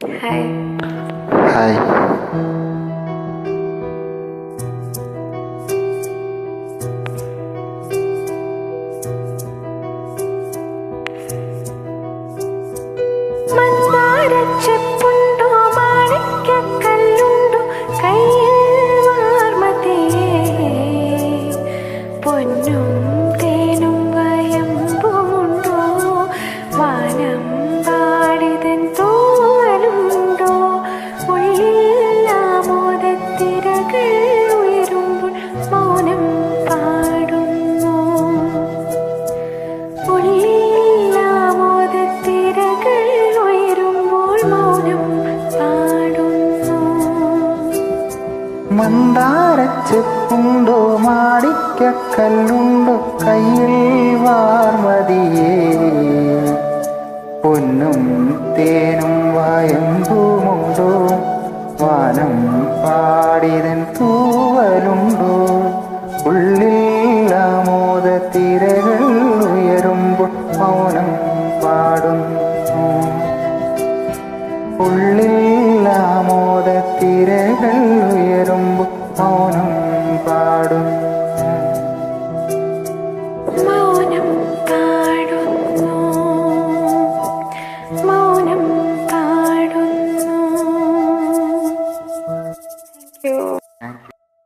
Hi. Hi. മന്ദാരച്ചെപ്പുണ്ടോ മാണിക്യക്കല്ലുണ്ടോ കയ്യിൽ വാർമതിയേ, പൊന്നും തേനും വയമ്പുമുണ്ടോ, വാനം പാടിതൻ തൂവലുണ്ടോ, ഉള്ളിൽ ആമോദത്തിരകൾ ഉയരുമ്പോൾ മൗനം പാടുന്നു, ഉള്ളിൽ ആമോദത്തിരകൾ ഉയരുമ്പോൾ മൗനം പാടുന്നു. മന്ദാരച്ചെപ്പുണ്ടോ മാണിക്യക്കല്ലുണ്ടോ കയ്യിൽ വാർമതിയേ, പൊന്നും തേനും വയമ്പുമുണ്ടോ, വാനം പാടിതൻ തൂവലുണ്ടോ, ഉള്ളിൽ ആമോദത്തിര